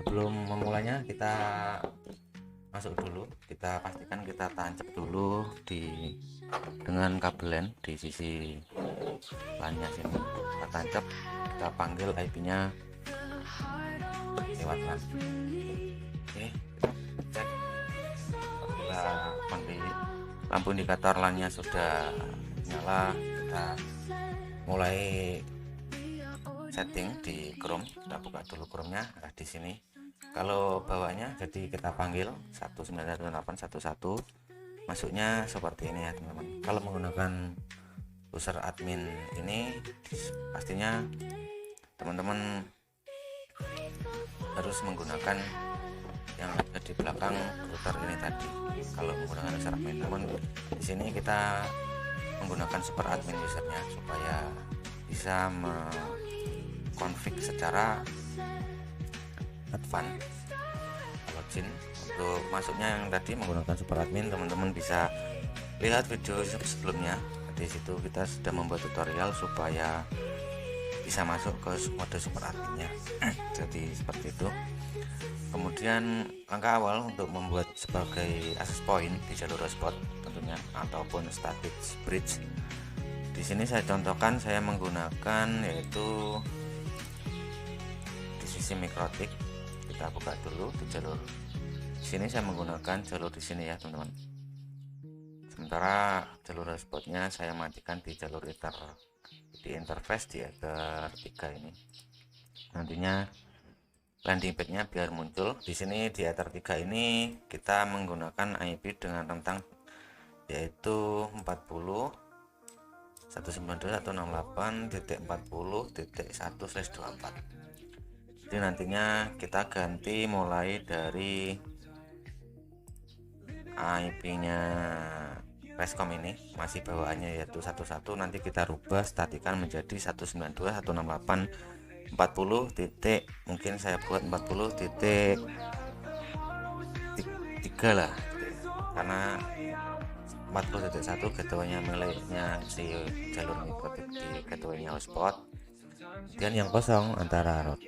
Sebelum memulainya kita masuk dulu, kita pastikan kita tancap dulu dengan kabel LAN di sisi LAN-nya sini. Kita tancap, kita panggil IP-nya lewat LAN. Oke, kita cek apabila lampu indikator LAN-nya sudah nyala, kita mulai setting di Chrome. Kita buka dulu Chrome-nya. Nah, di sini kalau bawahnya jadi kita panggil 191.8.1.1, masuknya seperti ini ya teman-teman. Kalau menggunakan user admin ini pastinya teman-teman harus menggunakan yang ada di belakang router ini tadi. Kalau menggunakan user admin, namun di sini kita menggunakan super admin usernya supaya bisa config secara advance. Login untuk masuknya yang tadi menggunakan super admin, teman-teman bisa lihat video sebelumnya. Di situ kita sudah membuat tutorial supaya bisa masuk ke mode super adminnya. Jadi seperti itu. Kemudian langkah awal untuk membuat sebagai access point di jalur hotspot tentunya ataupun static bridge. Di sini saya contohkan, saya menggunakan yaitu di sisi mikrotik. Kita buka dulu di jalur sini, saya menggunakan jalur di sini ya teman-teman. Sementara jalur hotspotnya saya matikan di jalur di interface di Ether 3 ini. Nantinya landing page-nya biar muncul di sini di Ether 3 ini. Kita menggunakan IP dengan rentang yaitu 192.168.40.1/24. Jadi nantinya kita ganti mulai dari IP-nya Rescom ini masih bawaannya yaitu 11, nanti kita rubah statikan menjadi 192.168.40. Mungkin saya buat 40.3 lah, karena 40.1 gateway-nya miliknya si jalur mikrotik di gateway-nya hotspot, dan yang kosong antara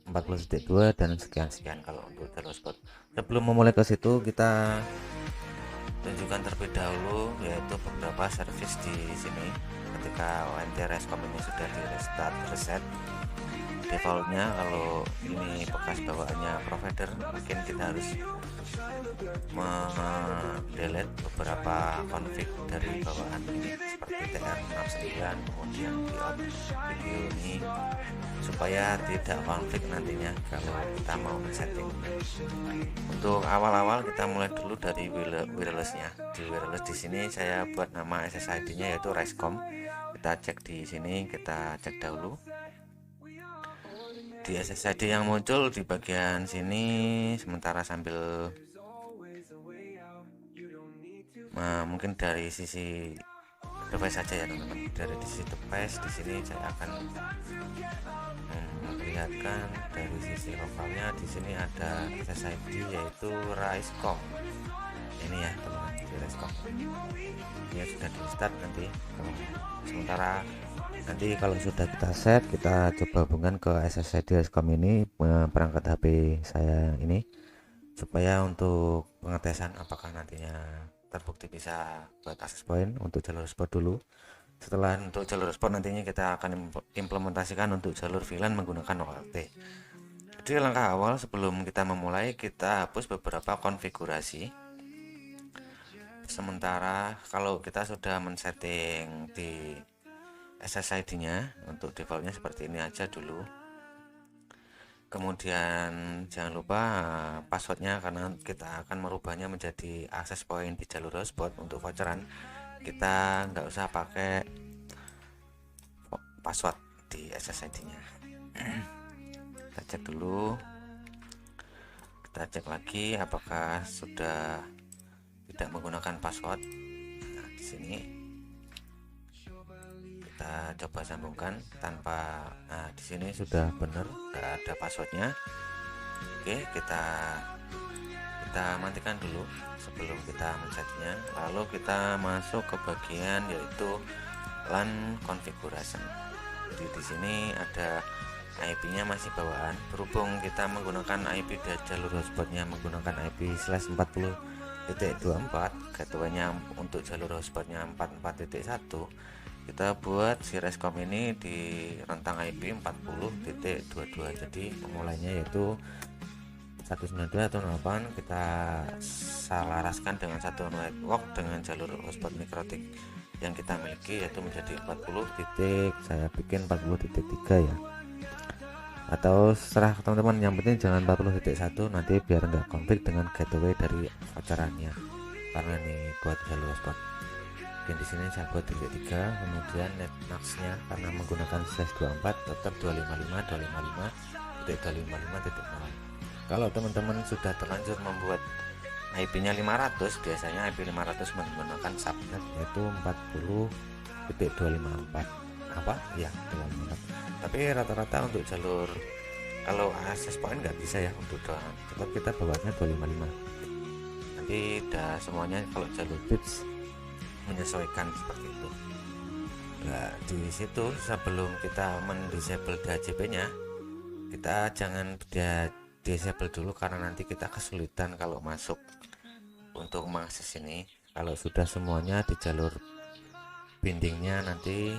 40.2 dan sekian-sekian kalau untuk jalur hotspot. Sebelum memulai ke situ, kita tunjukkan terlebih dahulu yaitu beberapa service di sini. Ketika ONT Rescom ini sudah di restart reset, defaultnya kalau ini bekas bawaannya provider, mungkin kita harus delete beberapa config dari bawaan ini seperti TR69, kemudian di video ini supaya tidak konflik nantinya kalau kita mau setting. Untuk awal-awal kita mulai dulu dari wirelessnya. Di wireless di sini saya buat nama SSID-nya yaitu Rescom. Kita cek di sini, kita cek dahulu di SSID yang muncul di bagian sini. Sementara sambil mungkin dari sisi device saja ya teman-teman. Dari sisi device di sini saya akan memperlihatkan dari sisi lokalnya. Di sini ada SSID yaitu Riscom ini ya teman-teman, di Riscom dia sudah di start nanti. Sementara nanti kalau sudah kita set, kita coba hubungkan ke SSID Riscom ini perangkat HP saya ini supaya untuk pengetesan apakah nantinya terbukti bisa buat access point untuk jalur hotspot dulu. Setelah untuk jalur hotspot nantinya kita akan implementasikan untuk jalur VLAN menggunakan OLT. Jadi langkah awal sebelum kita memulai, kita hapus beberapa konfigurasi. Sementara kalau kita sudah men-setting di SSID nya untuk defaultnya seperti ini aja dulu. Kemudian jangan lupa passwordnya, karena kita akan merubahnya menjadi access point di jalur hotspot. Untuk voucheran kita nggak usah pakai password di SSID nya. Kita cek dulu, kita cek lagi apakah sudah tidak menggunakan password. Nah, di sini kita coba sambungkan tanpa. Nah, di sini sudah benar, nggak ada passwordnya. Oke, kita matikan dulu sebelum kita men-setnya. Lalu kita masuk ke bagian yaitu LAN configuration. Jadi di sini ada IP-nya masih bawaan. Berhubung kita menggunakan IP dari jalur hotspotnya menggunakan IP/40.24, gateway-nya untuk jalur hotspotnya 44.1, kita buat si Rescom ini di rentang IP 40.22. Jadi pemulainya yaitu 192.168, kita selaraskan dengan satu network dengan jalur hotspot mikrotik yang kita miliki, yaitu menjadi 40 titik, saya bikin 40.3 ya, atau serah teman-teman, yang penting jangan 40.1 nanti biar nggak konflik dengan gateway dari voucherannya, karena ini buat jalur hotspot. Dan di sini saya buat titik 3, kemudian netmaxnya karena menggunakan slash 24 tetap 255.255.255.0. Kalau teman-teman sudah terlanjur membuat IP-nya 500, biasanya IP 500 menggunakan subnet yaitu 40.254 apa ya 254. Tapi rata-rata untuk jalur kalau access point nggak bisa ya, untuk tetap kita bawanya 255. Nanti udah semuanya kalau jalur bits menyesuaikan seperti itu. Nah, di situ sebelum kita mendisable DHCP-nya, kita jangan disable dulu karena nanti kita kesulitan kalau masuk untuk mengakses ini. Kalau sudah semuanya di jalur bindingnya, nanti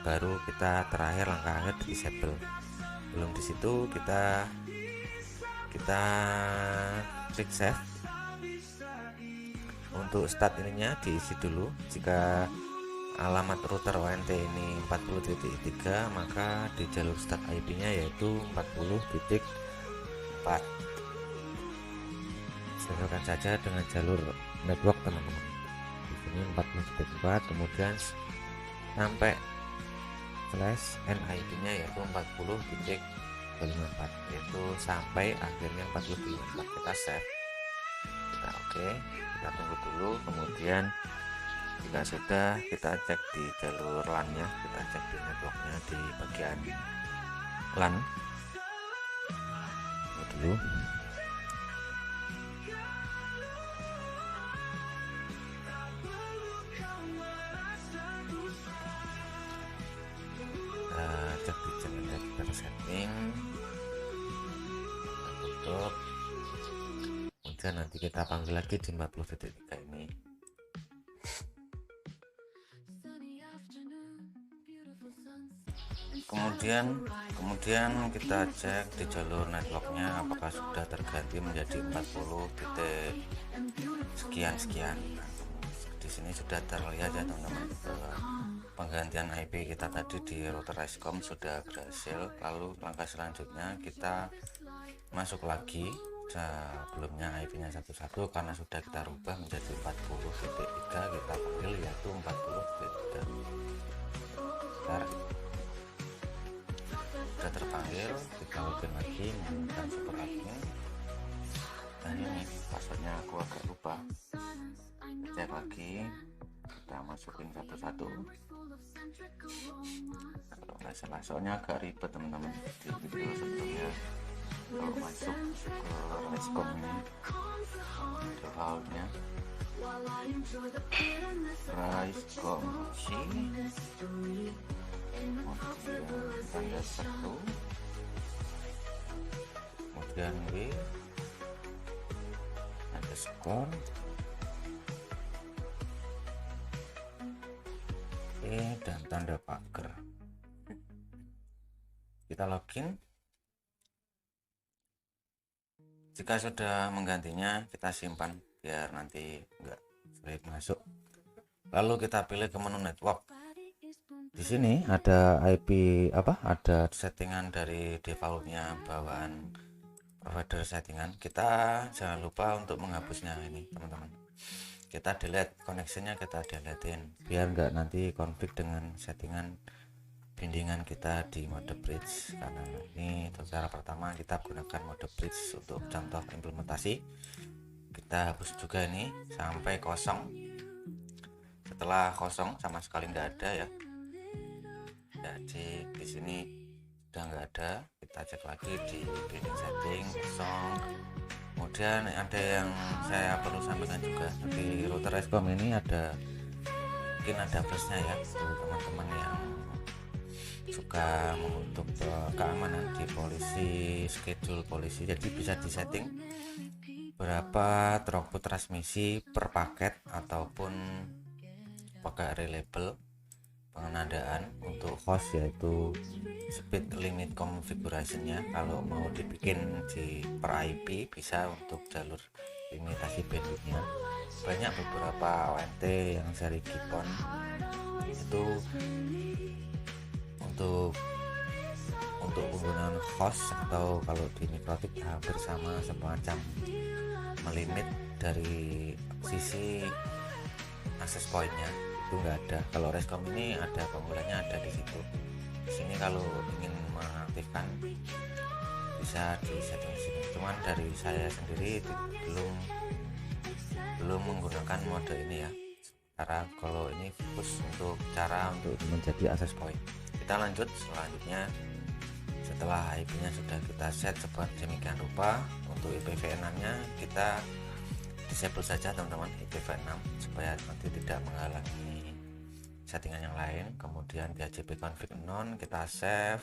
baru kita terakhir langkah akhir disable. Belum di situ kita klik save. Untuk start ininya diisi dulu. Jika alamat router ONT ini 40.3, maka di jalur start IP-nya yaitu 40.4. Sesuaikan saja dengan jalur network teman-teman. Di sini 40.4, kemudian sampai slash NIP-nya yaitu 40.24, yaitu sampai akhirnya 40.4. Kita save. Kita oke. Kita tunggu dulu, kemudian jika sudah kita cek di jalur LAN-nya, kita cek di networknya di bagian LAN. Tunggu dulu. Kita cek di generator setting, kita tutup. Kemudian nanti kita panggil lagi di 40.3 ini. Kemudian kita cek di jalur networknya apakah sudah terganti menjadi 40 titik sekian. Di sini sudah terlihat ya teman-teman, penggantian IP kita tadi di router Rescom sudah berhasil. Lalu langkah selanjutnya kita masuk lagi. Sebelumnya IP-nya 11 karena sudah kita rubah menjadi 40.3, kita panggil yaitu 40.3. Sudah terpanggil, kita login lagi menggunakan super admin. Nah ini passwordnya aku agak lupa, cek lagi, kita masukin satu-satu. Kalau nggak salah, soalnya agak ribet teman-teman di video sebelumnya. Kalau masuk ke Rescom ini defaultnya Rescom C, kemudian tanda 1, kemudian W underscore E dan tanda pagar. Kita login. Jika sudah menggantinya, kita simpan biar nanti enggak sulit masuk. Lalu kita pilih ke menu network. Di sini ada IP ada settingan dari defaultnya bawaan provider settingan. Kita jangan lupa untuk menghapusnya ini teman-teman. Kita delete koneksinya, kita deletein biar enggak nanti konflik dengan settingan bimbingan kita di mode bridge. Karena ini untuk cara pertama kita gunakan mode bridge untuk contoh implementasi. Kita hapus juga ini sampai kosong. Setelah kosong sama sekali nggak ada ya, jadi di sini sudah nggak ada. Kita cek lagi di binding setting kosong. Kemudian ada yang saya perlu sampaikan juga, di router Rescom ini ada mungkin ada plusnya ya untuk teman-teman yang juga untuk keamanan di polisi, schedule polisi, jadi bisa disetting berapa throughput transmisi per paket ataupun pakai relabel pengenadaan untuk host, yaitu speed limit configuration-nya. Kalau mau dibikin di per IP bisa untuk jalur limitasi bandwidth-nya. Banyak beberapa ONT yang seri Gibbon itu untuk penggunaan host, atau kalau di Mikrotik hampir sama, semacam melimit dari sisi akses point-nya itu enggak ada. Kalau Rescom ini ada, penggunanya ada di situ. Di sini kalau ingin mengaktifkan bisa di setting di sini. Cuman dari saya sendiri belum menggunakan mode ini ya. Karena kalau ini fokus untuk cara untuk menjadi access point. Kita lanjut selanjutnya. Setelah IP-nya sudah kita set sedemikian rupa, untuk IPv6 nya kita disable saja teman-teman, IPv6, supaya nanti tidak menghalangi settingan yang lain. Kemudian DHCP config non kita save.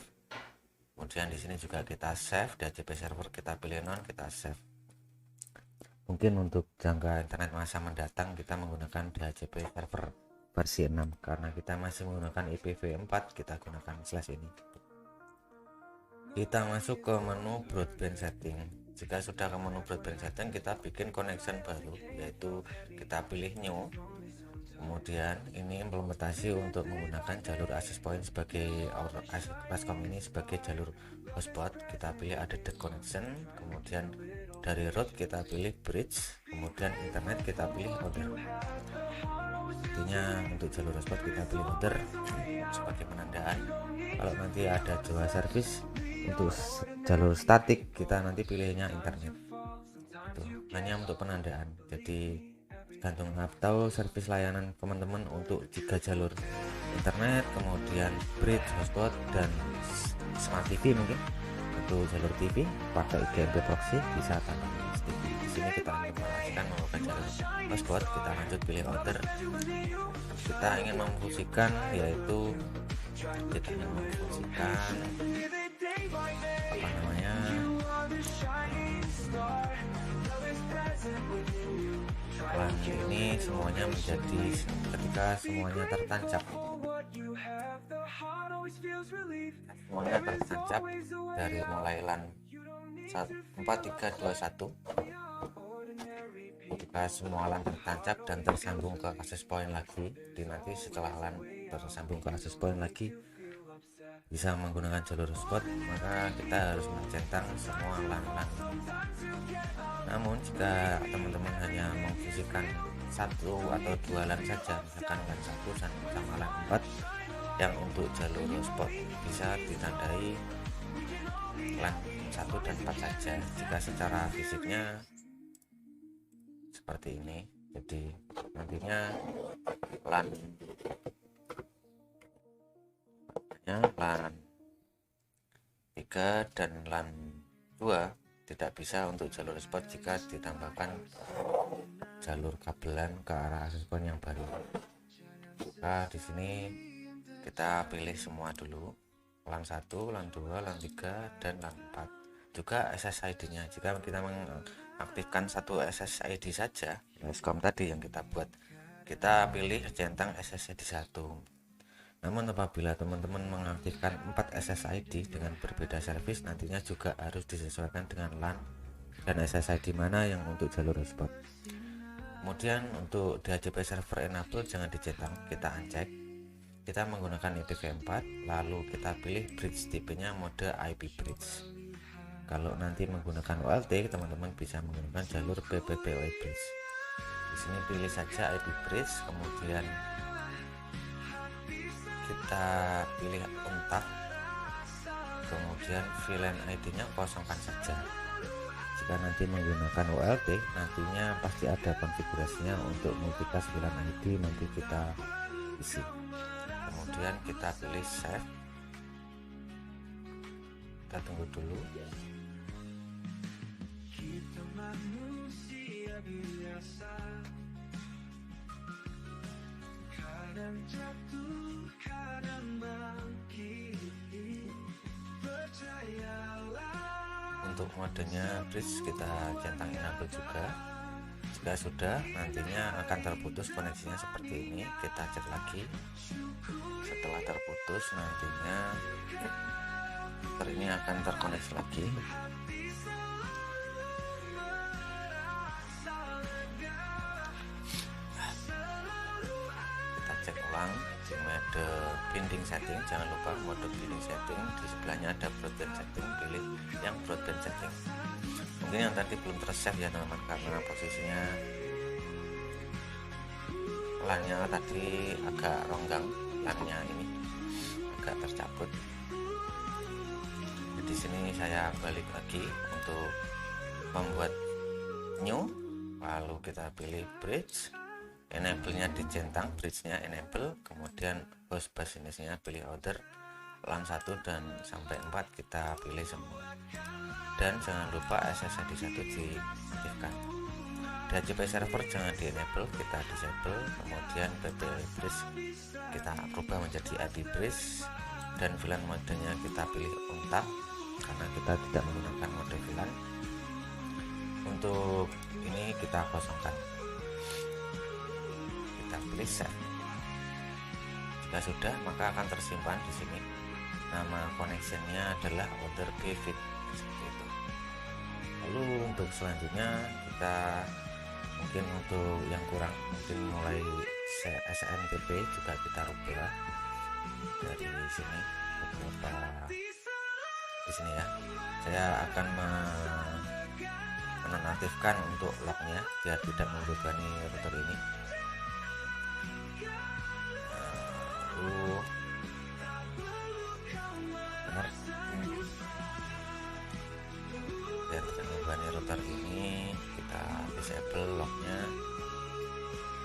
Kemudian di sini juga kita save DHCP server, kita pilih non, kita save. Mungkin untuk jangka internet masa mendatang kita menggunakan DHCP server versi 6, karena kita masih menggunakan IPv4 kita gunakan slash ini. Kita masuk ke menu broadband setting. Jika sudah ke menu broadband setting, kita bikin connection baru, yaitu kita pilih new. Kemudian ini implementasi untuk menggunakan jalur access point sebagai Rescom ini sebagai jalur hotspot. Kita pilih added connection, kemudian dari route kita pilih bridge, kemudian internet kita pilih order. Intinya untuk jalur hotspot kita pilih order sebagai penandaan. Kalau nanti ada Jawa service untuk jalur statik, kita nanti pilihnya internet. Itu hanya untuk penandaan. Jadi gantung atau service layanan teman-teman untuk 3 jalur internet, kemudian bridge, hotspot, dan smart TV. Mungkin untuk jalur TV pakai IGMP proxy bisa tanpa TV. Di sini kita implementasikan menggunakan jalur hotspot. Kita lanjut pilih order. Kita ingin memfungsikan, yaitu kita ingin memfungsikan apa namanya, LAN ini semuanya menjadi, ketika semuanya tertancap dari mulai LAN 4321, ketika semua LAN tertancap dan tersambung ke access point lagi, nanti setelah LAN tersambung ke access point lagi bisa menggunakan jalur hotspot, maka kita harus mencentang semua LAN-LAN. Namun jika teman-teman hanya memfungsikan 1 atau 2 LAN saja, misalkan LAN 1 sama LAN 4, yang untuk jalur hotspot bisa ditandai LAN 1 dan 4 saja jika secara fisiknya seperti ini. Jadi nantinya LAN 3 dan LAN 2 tidak bisa untuk jalur hotspot jika ditambahkan jalur kabelan ke arah access point yang baru. Maka di sini kita pilih semua dulu, LAN 1, LAN 2, LAN 3, dan LAN 4. Juga SSID-nya, jika kita mengaktifkan satu SSID saja, Rescom tadi yang kita buat, kita pilih centang SSID 1. Namun apabila teman-teman mengaktifkan 4 SSID dengan berbeda service, nantinya juga harus disesuaikan dengan LAN dan SSID mana yang untuk jalur hotspot. Kemudian untuk DHCP server enable jangan dicentang, kita uncheck. Kita menggunakan IPv4, lalu kita pilih bridge, tipenya mode IP bridge. Kalau nanti menggunakan OLT, teman-teman bisa menggunakan jalur PPPoE bridge. Di sini pilih saja IP bridge, kemudian kita pilih untab, kemudian VLAN ID-nya kosongkan saja. Jika nanti menggunakan OLT, nantinya pasti ada konfigurasinya untuk multicast VLAN ID, nanti kita isi. Kemudian kita pilih save, kita tunggu dulu. modenya bridge kita centang enable juga. Jika sudah, nantinya akan terputus koneksinya seperti ini. Kita cek lagi. Setelah terputus, nantinya ini akan terkoneksi lagi. Kita cek ulang di mode binding setting. Jangan lupa mode binding setting, di sebelahnya ada broadband setting, pilih yang broadband setting. Mungkin yang tadi belum tersave ya teman-teman, karena posisinya LAN-nya tadi agak ronggang, LAN-nya ini agak tercabut. Di sini saya balik lagi untuk membuat new, lalu kita pilih bridge, enable-nya dicentang, bridge-nya enable, kemudian host business-nya pilih order, LAN 1 dan sampai 4 kita pilih semua, dan jangan lupa SSID 1 diaktifkan. DHCP server jangan di enable, kita disable, kemudian PPL bridge kita rubah menjadi ID bridge, dan VLAN modenya kita pilih untap karena kita tidak menggunakan mode VLAN. Untuk ini kita kosongkan, kita pilih set. Jika sudah, maka akan tersimpan di sini. Nama connectionnya adalah order pivot seperti itu. Lalu untuk selanjutnya kita mungkin untuk yang kurang, mungkin mulai SNTP juga kita rubah dari sini beberapa di sini ya. Saya akan menonaktifkan untuk lognya biar tidak membebani router ini. Lalu biar tidak membebani router ini, kita disable lognya.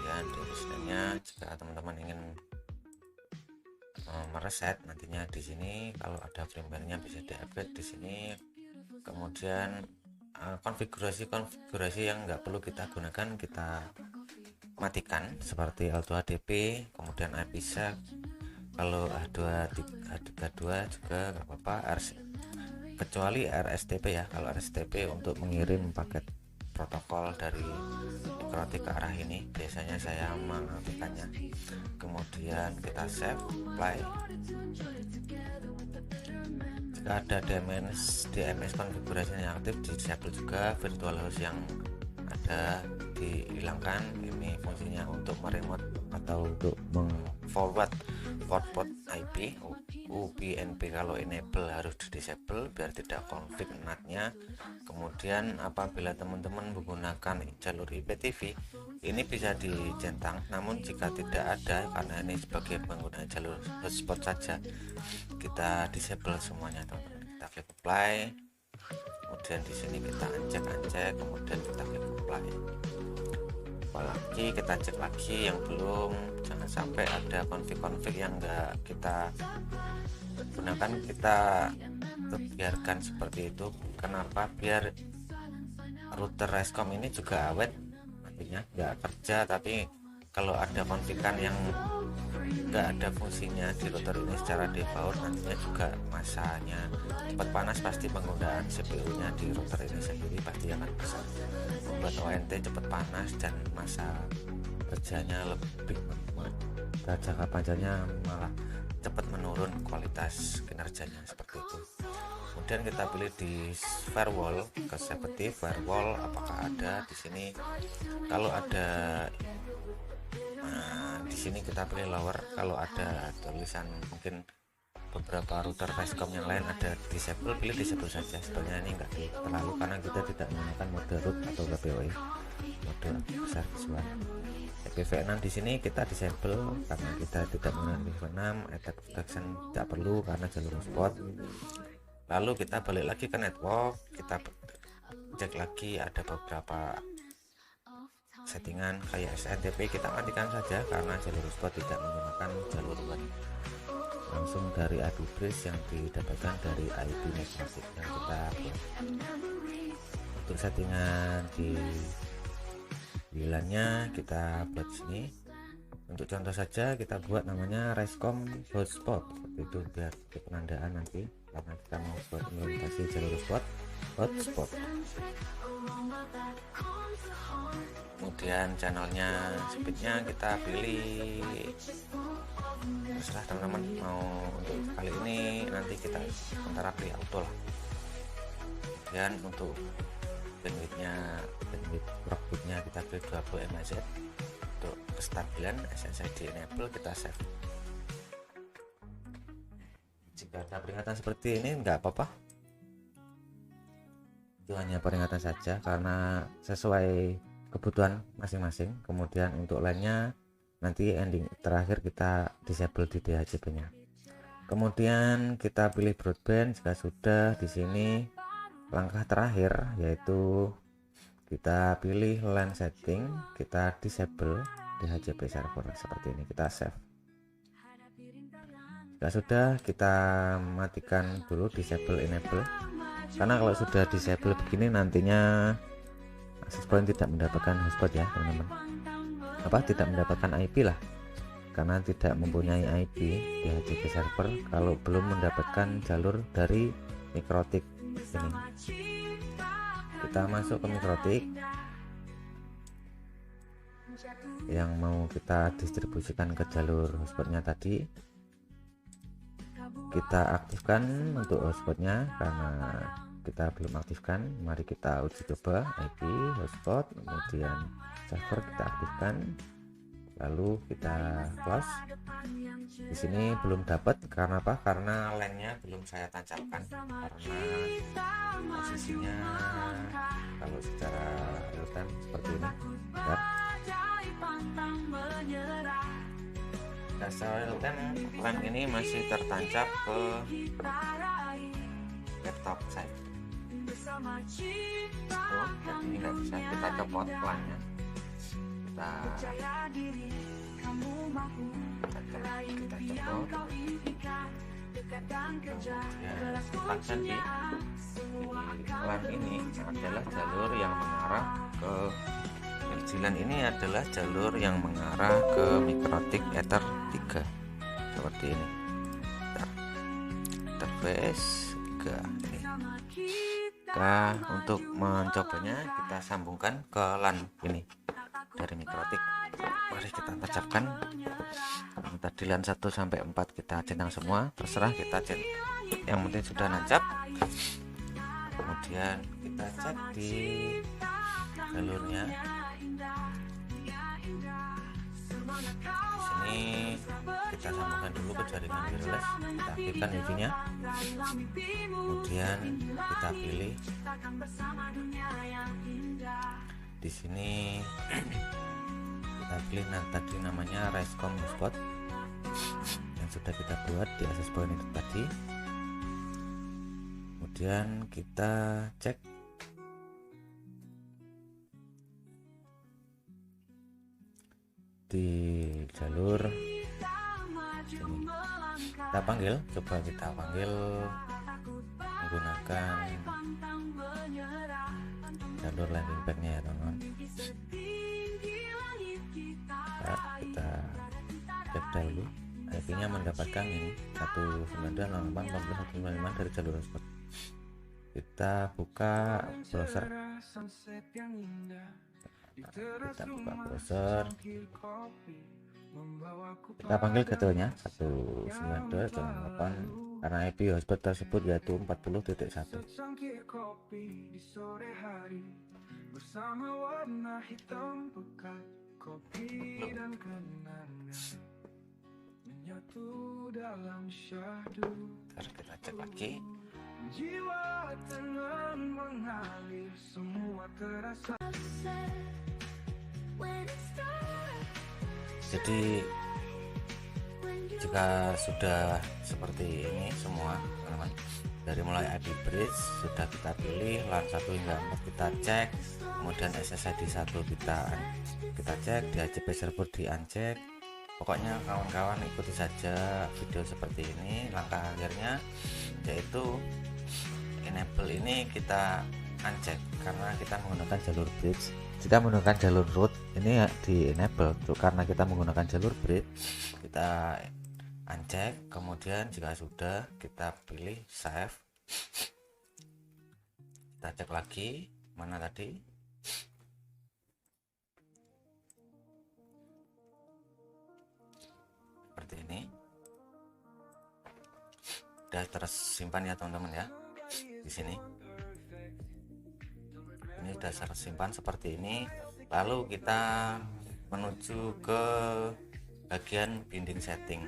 Dan terusnya jika teman-teman ingin mereset, nantinya di sini kalau ada firmware-nya bisa di-update di sini. Kemudian konfigurasi yang nggak perlu kita gunakan kita matikan, seperti Auto HDP, kemudian IPsec. Kalau H232 juga nggak apa-apa, kecuali RSTP ya. Kalau RSTP untuk mengirim paket protokol dari mikrotik ke arah ini, biasanya saya mengaktifkannya. Kemudian kita save, apply. Jika ada DMS konfigurasinya yang aktif, disable juga. Virtual host yang ada dihilangkan. Ini fungsinya untuk meremote atau untuk meng-forward port IP. UPnP kalau enable harus di disable biar tidak konflik NAT-nya. Kemudian apabila teman-teman menggunakan jalur IPTV, ini bisa dicentang, namun jika tidak ada, karena ini sebagai pengguna jalur hotspot saja, kita disable semuanya teman-teman. Kita klik apply, kemudian di sini kita uncek, kemudian kita klik apply. Apalagi kita cek lagi yang belum, jangan sampai ada konfig yang enggak kita gunakan, kita biarkan seperti itu. Kenapa? Biar router Rescom ini juga awet, nantinya nggak kerja. Tapi kalau ada konfigan yang nggak ada fungsinya di router ini secara default, nantinya juga masanya cepat panas. Pasti penggunaan CPU nya di router ini sendiri pasti akan besar, membuat ONT cepat panas dan masa kerjanya lebih jangka panjangnya malah cepat menurun kualitas kinerjanya, seperti itu. Kemudian kita pilih di firewall, ke safety firewall apakah ada di sini. Kalau ada, di sini kita pilih lower. Kalau ada tulisan mungkin beberapa router Rescom yang lain ada disable, pilih disable saja. Sebenarnya ini enggak terlalu, karena kita tidak menggunakan mode root atau WPOE, mode besar visual. IPv6 di sini kita disable karena kita tidak menggunakan IPv6. Attack protection tidak perlu karena jalur hotspot. Lalu kita balik lagi ke network, kita cek lagi ada beberapa settingan kayak SNTP, kita matikan saja karena jalur hotspot tidak menggunakan jalur WAN, langsung dari IP bridge yang didapatkan dari IP mikrotik yang kita buat. Untuk settingan di WLAN-nya kita buat sini. Untuk contoh saja kita buat namanya Rescom hotspot seperti itu, biar penandaan nanti karena kita mau buat implementasi jalur hotspot. hotspot. Kemudian channelnya, speednya kita pilih, terserah teman-teman mau. Untuk kali ini nanti kita sementara pilih auto lah. Dan untuk bandwidth clockbitnya kita pilih 20 MHz. Untuk kestabilan SSID enable kita save. Jika ada peringatan seperti ini nggak apa-apa, itu hanya peringatan saja karena sesuai kebutuhan masing-masing. Kemudian untuk lainnya nanti ending terakhir kita disable di DHCP nya. Kemudian kita pilih broadband. Jika sudah, di sini langkah terakhir yaitu kita pilih LAN setting, kita disable DHCP server seperti ini, kita save. Jika sudah, kita matikan dulu disable enable, karena kalau sudah disable begini nantinya access point tidak mendapatkan hotspot ya teman-teman, tidak mendapatkan IP lah, karena tidak mempunyai IP DHCP server kalau belum mendapatkan jalur dari MikroTik ini. Kita masuk ke MikroTik yang mau kita distribusikan ke jalur hotspotnya tadi. Kita aktifkan untuk hotspotnya karena kita belum aktifkan. Mari kita uji coba IP hotspot, kemudian server kita aktifkan, lalu kita close. Di sini belum dapat karena apa? Karena LAN-nya belum saya tancapkan, karena posisinya kalau secara real time seperti ini. Secara real time LAN ini masih tertancap ke laptop saya. Jadi nggak bisa kita copot LAN-nya. Kita copot, kemudian di LAN ini adalah jalur yang mengarah ke LAN ini adalah jalur yang mengarah ke MikroTik Ether 3 seperti ini. Interface 3 ini. Untuk mencobanya kita sambungkan ke LAN ini dari MikroTik. Mari kita tancapkan. Tadi LAN 1 sampai 4 kita centang semua, terserah kita centang. Yang penting sudah nancap. Kemudian kita cek di jalurnya. Di sini kita sambungkan dulu ke jaringan wireless, kita aktifkan wifi-nya. Kemudian kita pilih di sini kita pilih tadi namanya Raiscom hotspot yang sudah kita buat di access point itu tadi. Kemudian kita cek di jalur sini. Kita panggil, coba kita panggil menggunakan jalur landing pad-nya ya teman-teman. Kita cek dulu IP-nya mendapatkan ini 192.168.195 dari jalur hotspot. Kita buka browser. Kita buka browser, kita panggil gateway-nya 192.168 karena IP hotspot tersebut yaitu 40.1. Ntar kita cek lagi. Jadi jika sudah seperti ini semua teman-teman, dari mulai IP bridge sudah kita pilih, LAN 1 hingga 4 kita cek, kemudian SSID 1 kita cek, DHCP server di uncek. Pokoknya kawan-kawan ikuti saja video seperti ini. Langkah akhirnya yaitu enable ini kita uncek karena kita menggunakan jalur bridge. Jika menggunakan jalur root ini di enable karena kita menggunakan jalur bridge, kita uncek. Kemudian jika sudah kita pilih save. Kita cek lagi mana tadi, seperti ini. Sudah tersimpan ya teman-teman ya, di sini. Ini sudah tersimpan seperti ini. Lalu kita menuju ke bagian binding setting.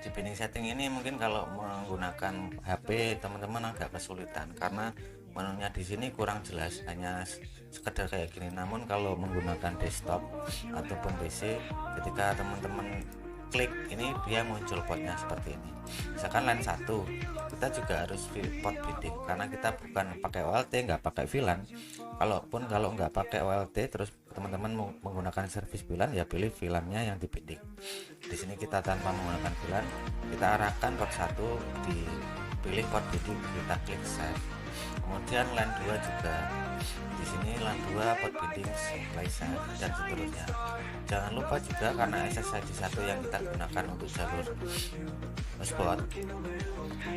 Di binding setting ini mungkin kalau menggunakan HP teman-teman agak kesulitan karena menunya di sini kurang jelas, hanya sekedar kayak gini. Namun kalau menggunakan desktop ataupun PC, ketika teman-teman klik ini dia muncul potnya seperti ini. Misalkan line 1, kita juga harus pot binding karena kita bukan pakai OLT, nggak pakai VLAN. Kalau nggak pakai OLT terus teman-teman menggunakan service VLAN, ya pilih VLAN-nya yang dibinding. Di sini kita tanpa menggunakan VLAN, kita arahkan port 1, dipilih port binding, kita klik save. Kemudian line 2 juga di sini, line 2 port binding supply save dan seterusnya. Jangan lupa juga karena SSID 1 yang kita gunakan untuk jalur hotspot,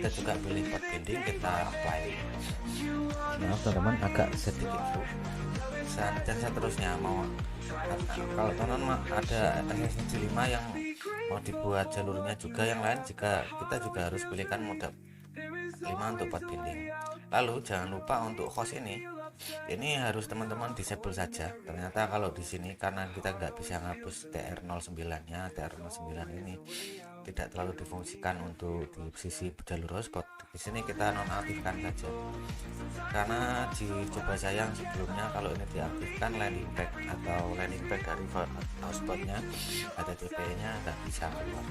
kita juga pilih port binding, kita apply. Maaf teman-teman agak sedikit dan seterusnya. Kalau teman-teman ada SSID 5 yang mau dibuat jalurnya juga yang lain, kita juga harus pilihkan mode 5 untuk port binding. Lalu jangan lupa untuk host ini harus teman-teman disable saja. Ternyata kalau di sini karena kita nggak bisa ngapus TR09-nya, TR09 ini tidak terlalu difungsikan untuk di sisi jalur hotspot. Di sini kita nonaktifkan saja. Karena di coba saya yang sebelumnya kalau ini diaktifkan, landing pad dari hotspotnya ada TP-nya nggak bisa keluar.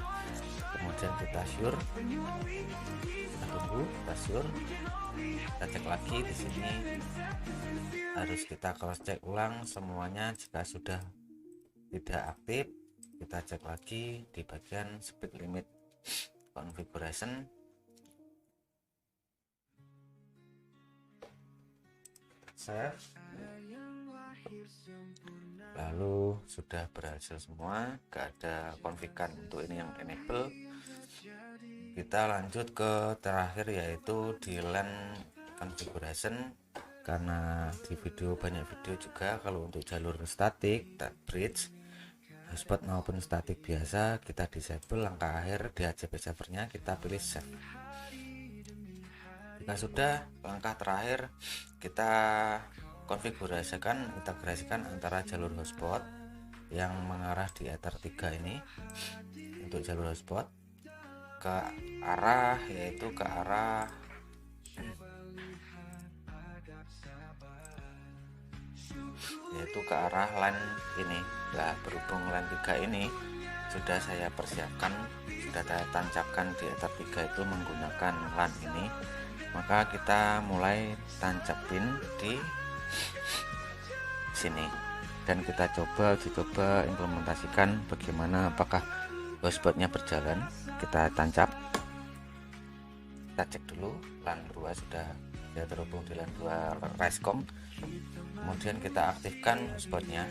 Kemudian kita sure, kita tunggu, kita sure, kita cek lagi. Di sini harus kita cross check ulang semuanya. Jika sudah tidak aktif, kita cek lagi di bagian speed limit configuration. Save. Lalu sudah berhasil semua, gak ada konfigan untuk ini yang enable. Kita lanjut ke terakhir yaitu di LAN configuration. Karena di banyak video juga kalau untuk jalur statik, bridge, hotspot maupun statik biasa kita disable. Langkah akhir di HCP servernya kita pilih save. Jika sudah, langkah terakhir kita integrasikan antara jalur hotspot yang mengarah di Ether 3 ini untuk jalur hotspot ke arah LAN ini. Nah, berhubung LAN 3 ini sudah saya persiapkan, sudah saya tancapkan di Ether 3 itu menggunakan LAN ini, maka kita mulai tancapin di sini dan kita coba implementasikan bagaimana, apakah hotspotnya berjalan. Kita tancap, kita cek dulu LAN 2 sudah terhubung di LAN 2 Raiscom. Kemudian kita aktifkan hotspotnya,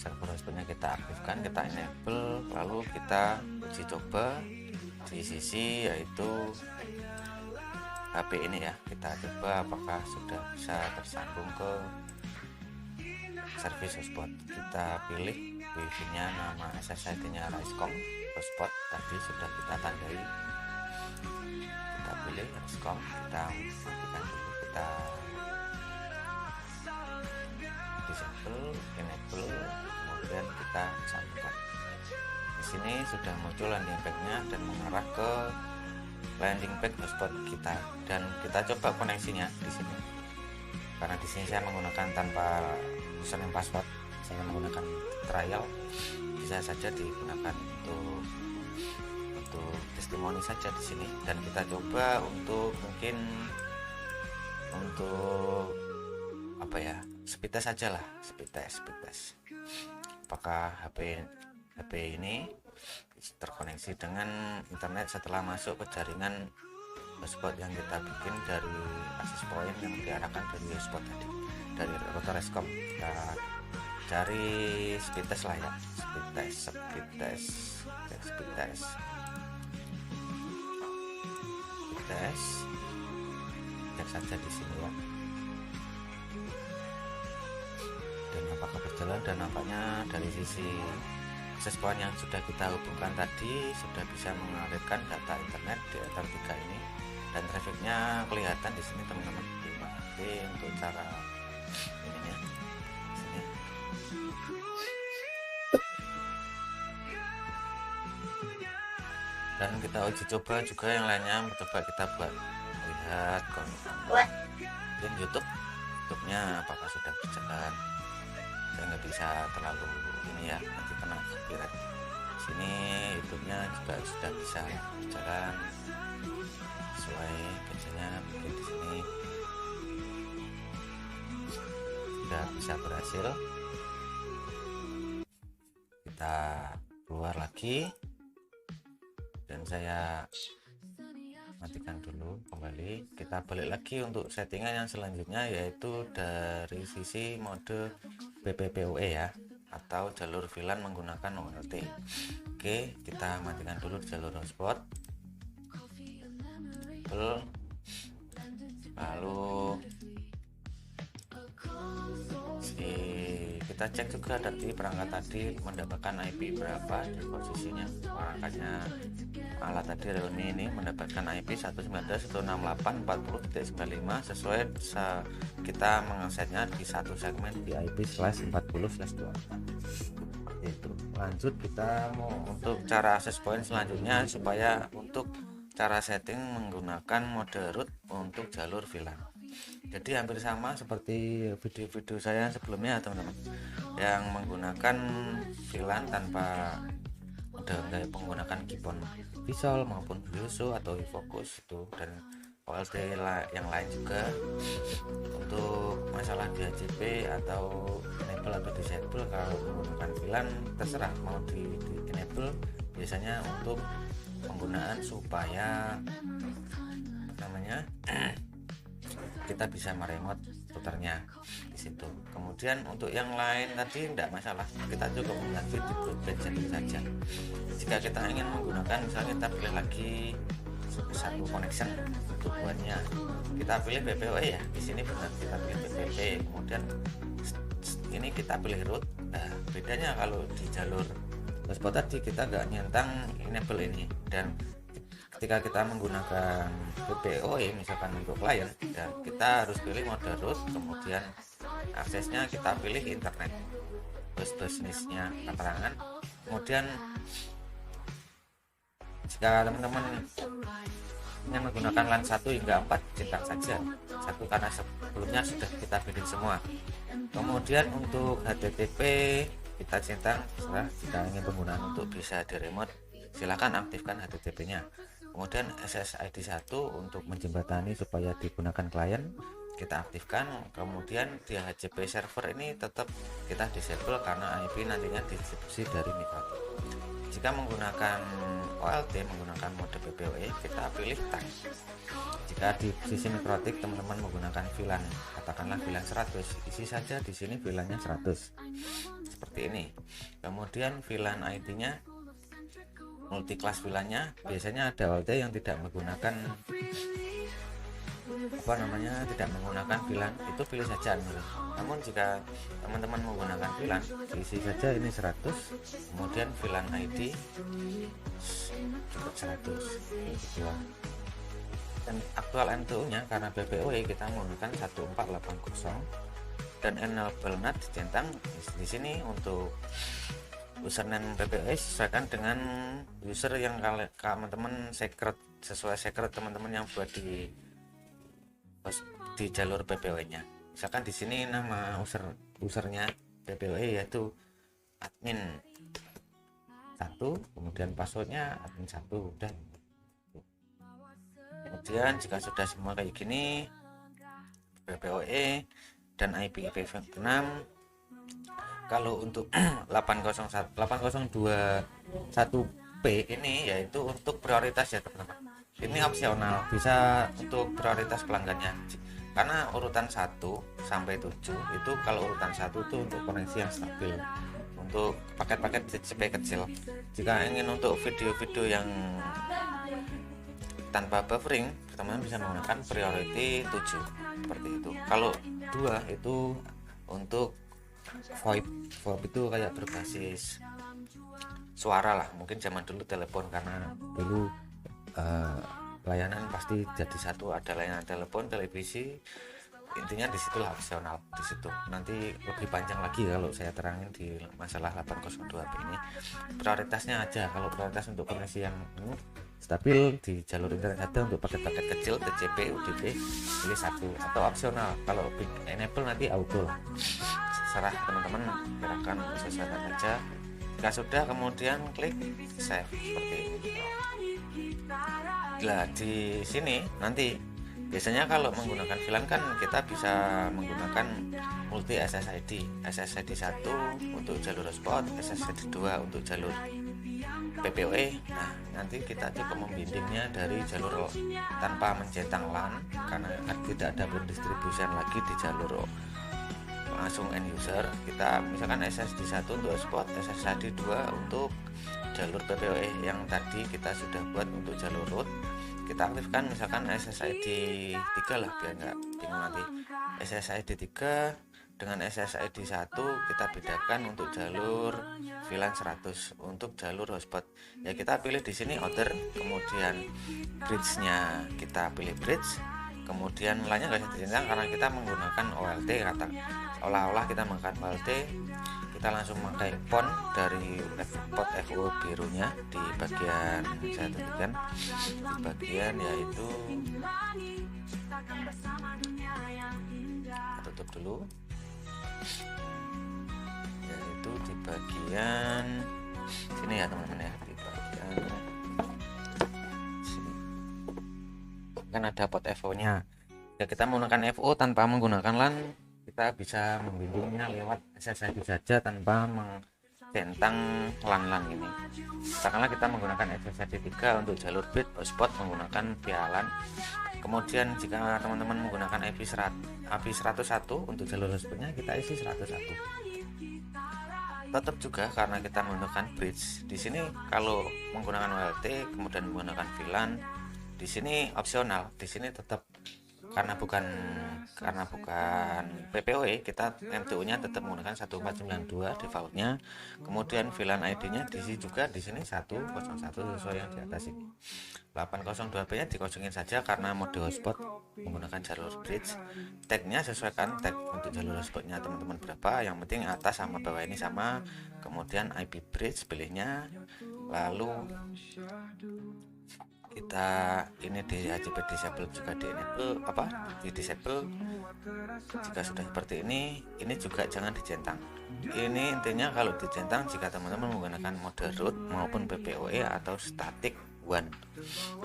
server hotspotnya kita aktifkan, kita enable. Lalu kita uji coba di sisi yaitu HP ini ya, kita coba apakah sudah bisa tersambung ke service hotspot. Kita pilih wifi nya, nama SSID nya Raiscom, hotspot tadi sudah kita tandai, kita pilih Raiscom, kita matikan dulu, kita disable, enable, kemudian kita sambungkan. Di sini sudah muncul landing page-nya dan mengarah ke landing page hotspot kita, dan kita coba koneksinya di sini. Karena di sini saya menggunakan tanpa username password, saya menggunakan trial, bisa saja digunakan untuk testimoni saja di sini. Dan kita coba untuk speed test saja lah, speed test. Apakah HP ini terkoneksi dengan internet setelah masuk ke jaringan hotspot yang kita bikin dari access point yang diarahkan dari hotspot tadi, dari router Raiscom. Kita cari speed test lah ya, speed test. cek saja di sini ya. Dan apakah berjalan, dan nampaknya dari sisi akses point yang sudah kita hubungkan tadi sudah bisa mengalirkan data internet di Ether 3 ini, dan trafficnya kelihatan di sini teman-teman. Untuk cara ininya sini. Dan kita uji coba juga yang lainnya, coba kita buat lihat konten YouTube-nya apakah sudah berjalan. Saya nggak bisa terlalu ini ya, nanti kena copyright. Sini YouTube-nya juga sudah bisa berjalan sesuai biasanya, mungkin di sini sudah bisa berhasil. Kita keluar lagi dan saya matikan dulu, kembali. Kita balik lagi untuk settingan yang selanjutnya, yaitu dari sisi mode BPPoE ya, atau jalur VLAN menggunakan OLT. Oke, kita matikan dulu jalur hotspot, lalu kita cek juga tadi perangkat tadi mendapatkan IP berapa di posisinya. Perangkatnya alat tadi Realme ini mendapatkan IP 192.168.40.95 sesuai kita mengaksesnya di satu segmen di IP/40/24. Itu lanjut kita mau untuk cara akses point selanjutnya, supaya untuk cara setting menggunakan mode root untuk jalur VLAN. Jadi hampir sama seperti video-video saya sebelumnya teman-teman, yang menggunakan VLAN tanpa menggunakan keyboard visual maupun Bluetooth atau eFocus itu, dan OLT yang lain juga. Untuk masalah DHCP atau enable atau disable, kalau menggunakan VLAN terserah mau di enable, biasanya untuk penggunaan supaya namanya kita bisa meremote routernya di situ. Kemudian untuk yang lain tadi tidak masalah, kita cukup mengganti di broadband setting saja. Jika kita ingin menggunakan, misalnya kita pilih lagi satu connection untuk buatnya, kita pilih BPoE ya, di sini benar kita pilih BPP, kemudian ini kita pilih root. Nah, bedanya kalau di jalur hotspot tadi kita nggak nyentang enable ini, dan ketika kita menggunakan BPoE misalkan untuk klien, dan kita harus pilih mode root, kemudian aksesnya kita pilih internet, bus bisnisnya keterangan. Kemudian jika teman-teman yang menggunakan LAN 1 hingga 4, centang saja satu, karena sebelumnya sudah kita pilih semua. Kemudian untuk HTTP kita centang, setelah jika ingin penggunaan untuk bisa di remote, silakan aktifkan HTTP nya. Kemudian SSID 1 untuk menjembatani supaya digunakan klien, kita aktifkan. Kemudian di HCP server ini tetap kita disable karena IP nantinya distribusi dari Mikrotik. Jika menggunakan OLT menggunakan mode BPoE, kita pilih tag. Jika di sisi Mikrotik teman-teman menggunakan VLAN, katakanlah VLAN 100, isi saja di sini VLAN-nya 100 seperti ini. Kemudian VLAN ID-nya, multi class VLAN-nya, biasanya ada OLT yang tidak menggunakan tidak menggunakan VLAN, itu pilih saja. Namun jika teman-teman menggunakan VLAN, isi saja ini 100, kemudian VLAN ID cukup 100 gitu. Dan aktual MTU nya karena BPoE kita menggunakan 1480, dan enable NAT dicentang di sini. Untuk username BPoE sesuaikan dengan user yang teman-teman secret, sesuai secret teman-teman yang buat di jalur BPoE nya. Misalkan di sini nama usernya BPoE yaitu admin 1, kemudian passwordnya admin 1, udah. Kemudian jika sudah semua kayak gini, BPoE dan IPv6, kalau untuk 802.1p ini yaitu untuk prioritas ya teman-teman. Ini opsional, bisa untuk prioritas pelanggannya, karena urutan 1 sampai 7 itu, kalau urutan 1 itu untuk koneksi yang stabil, untuk paket-paket DHCP kecil. Jika ingin untuk video-video yang tanpa buffering, teman-teman bisa menggunakan priority 7 seperti itu. Kalau 2 itu untuk VoIP itu kayak berbasis suara lah, mungkin zaman dulu telepon, karena dulu layanan pasti jadi satu, ada layanan telepon, televisi, intinya disitulah opsional. Di situ nanti lebih panjang lagi kalau saya terangin di masalah 802p ini. Prioritasnya aja, kalau prioritas untuk koneksi yang stabil di jalur internet saja untuk paket-paket kecil TCP UDP pilih 1, atau opsional kalau enable nanti auto, serah teman-teman gerakan sesuaikan saja. Jika sudah, kemudian klik save seperti ini. Nah, di sini nanti biasanya kalau menggunakan VLAN kan kita bisa menggunakan multi SSID 1 untuk jalur hotspot, SSID 2 untuk jalur PPOE. Nah, nanti kita coba membimbingnya dari jalur tanpa mencentang LAN, karena tidak ada pendistribusian lagi di jalur langsung end user. Kita misalkan SSID 1 untuk hotspot, SSID 2 untuk jalur PPOE yang tadi kita sudah buat untuk jalur root. Kita aktifkan misalkan SSID 3 lah, biar nggak bingung nanti. SSID 3 dengan SSID 1 kita bedakan untuk jalur VLAN 100, untuk jalur hotspot ya kita pilih di sini order, kemudian bridge-nya kita pilih bridge, kemudian lainnya nggak usah dicentang karena kita menggunakan OLT, kata olah-olah kita menggunakan OLT. Kita langsung memakai PON dari port FO birunya di bagian, saya tunjukkan di bagian yaitu, kita tutup dulu, yaitu di bagian sini ya teman-teman ya, di bagian sini kan ada port FO nya. Ya, kita menggunakan FO tanpa menggunakan LAN, kita bisa membimbingnya lewat SSID saja tanpa mencentang LAN ini. Katakanlah kita menggunakan SSID 3 untuk jalur bridge hotspot menggunakan via LAN. Kemudian jika teman-teman menggunakan IP 101 untuk jalur hotspotnya, kita isi 101. Tetap juga karena kita menggunakan bridge. Di sini kalau menggunakan OLT kemudian menggunakan VLAN, di sini opsional. Di sini tetap karena bukan PPOE, kita MTU-nya tetap menggunakan 1492 defaultnya. Kemudian VLAN ID-nya diisi juga di sini 101 sesuai yang di atas ini. 802p-nya dikosongin saja karena mode hotspot menggunakan jalur bridge. Tag-nya sesuaikan tag untuk jalur hotspotnya teman-teman berapa, yang penting atas sama bawah ini sama. Kemudian IP bridge pilihnya, lalu kita ini di HCP disable juga di enable di disable. Jika sudah seperti ini juga jangan dicentang. Ini intinya kalau dicentang jika teman-teman menggunakan mode root maupun PPOE atau static one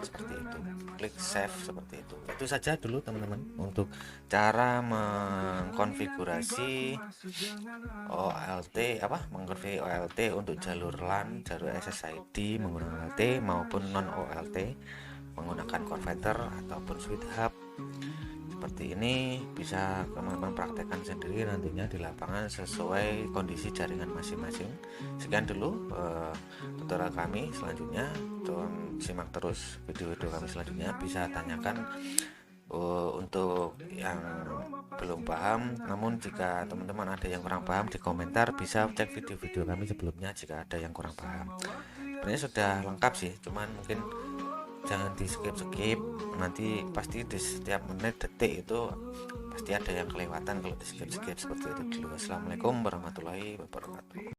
seperti itu. Klik save seperti itu. Itu saja dulu teman-teman untuk cara mengkonfigurasi mengkonfigurasi OLT untuk jalur LAN, jalur SSID menggunakan OLT maupun non OLT menggunakan converter ataupun switch hub. Seperti ini bisa teman-teman praktekkan sendiri nantinya di lapangan sesuai kondisi jaringan masing-masing. Sekian dulu tutorial kami selanjutnya. Simak terus video-video kami selanjutnya, bisa tanyakan untuk yang belum paham. Namun jika teman-teman ada yang kurang paham di komentar, bisa cek video-video kami sebelumnya jika ada yang kurang paham. Sebenarnya sudah lengkap sih, cuman mungkin jangan di skip, nanti pasti di setiap menit detik itu pasti ada yang kelewatan kalau di skip seperti itu dulu. Assalamualaikum warahmatullahi wabarakatuh.